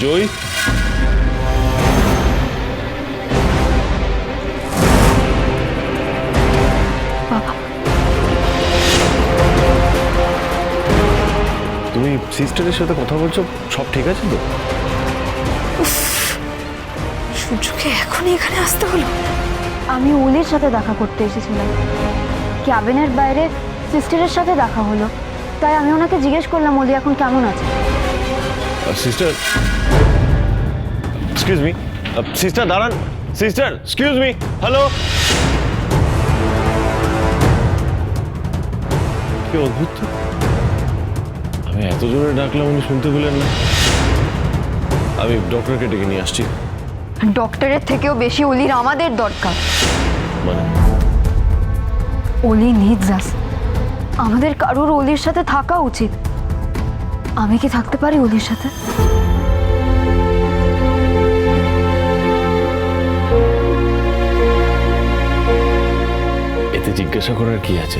জয়, বাবা, তুমি সিস্টারের সাথে কথা বলছো, সব ঠিক আছে তো? সূর্যকে এখনই এখানে আসতে হলো? আমি অলির সাথে দেখা করতে এসেছিলাম, ক্যাবিনের বাইরে সিস্টারের সাথে দেখা হলো, তাই আমি ওনাকে জিজ্ঞেস করলাম অলি এখন কেমন আছে। সিস্টার, এক্সকিউজ মি, সিস্টার দাঁড়ান, সিস্টার এক্সকিউজ মি, হ্যালো। কি অদ্ভুত তো, আমি এত জোরে ডাকলাম উনি শুনতে পেলেন না। আমি ডক্টরকে ডেকে নিয়ে আসছি। ডক্টরের থেকেও বেশি অলির আমাদের দরকার। মানে অলি নিডস আস। আমাদের কারোর অলির সাথে থাকা উচিত। আমি কি থাকতে পারি অলির সাথে? এতে জিজ্ঞাসা করার কি আছে,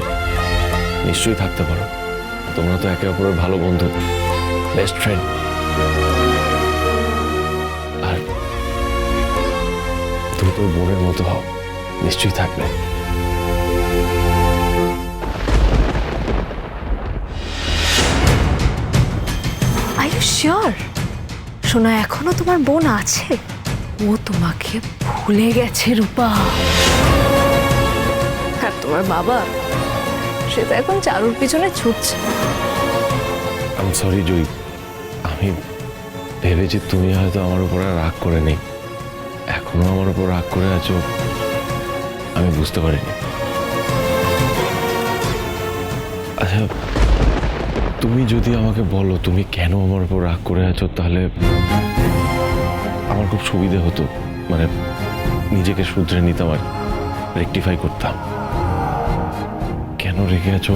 নিশ্চয়ই থাকতে পারো। তোমরা তো একে অপরের ভালো বন্ধু, বেস্ট ফ্রেন্ড। আর তুমি তোর বোনের মতো হও, নিশ্চয়ই থাকবে। আর ইউ শিওর সোনা এখনো তোমার বোন আছে? ও তোমাকে ভুলে গেছে রূপা। আর তোমার বাবা, সে তো এখন চারুর পিছনে ছুটছে। আই এম সরি জয়ী, আমি ভেবেছি তুমি হয়তো আমার উপর আর রাগ করে নেই, এখনো আমার উপর রাগ করে আছো, আমি বুঝতে পারিনি। আচ্ছা, তুমি যদি আমাকে বলো তুমি কেন আমার উপর রাগ করে আছো, তাহলে আমার খুব সুবিধে হতো, মানে নিজেকে শুধরে নিতাম আর রেকটিফাই করতাম। কেন রেগে আছো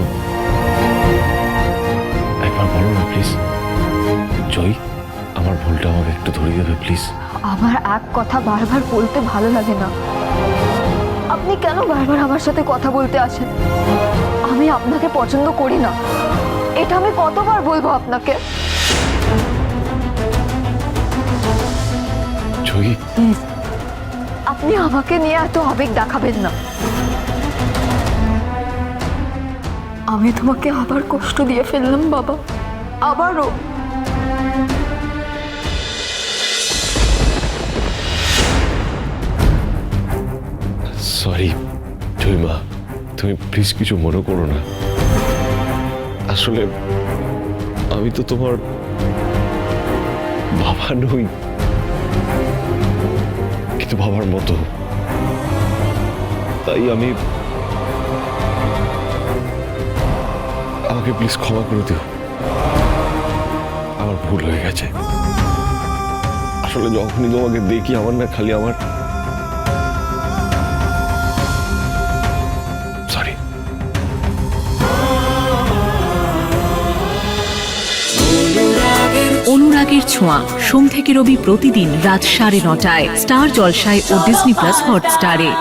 একবার বলো না প্লিজ। জয়ী, আমার ভুলটা আমাকে একটু ধরিয়ে দেবে প্লিজ। আমার এক কথা বারবার বলতে ভালো লাগে না। আপনি কেন বারবার আমার সাথে কথা বলতে আসেন? আমি আপনাকে পছন্দ করি না, এটা আমি কতবার বলবো আপনাকে? জয়ী, প্লিজ, আপনি আমাকে নিয়ে এত আবেগ দেখাবেন না। আমি তোমাকে আবার কষ্ট দিয়ে ফেললাম বাবা, আবারও। সরি জয়ী মা, তুমি প্লিজ কিছু মনে করো না। আসলে আমি তো তোমার বাবা নই, কিন্তু বাবার মতো, তাই আমাকে প্লিজ ক্ষমা করে দিও। আমার ভুল হয়ে গেছে। আসলে যখনই তোমাকে দেখি আমার না খালি আমার সরি। অনুরাগের ছোঁয়া সোম থেকে রবি প্রতিদিন রাত 9:30টায় স্টার জলসায় ও ডিজনি প্লাস হটস্টারে।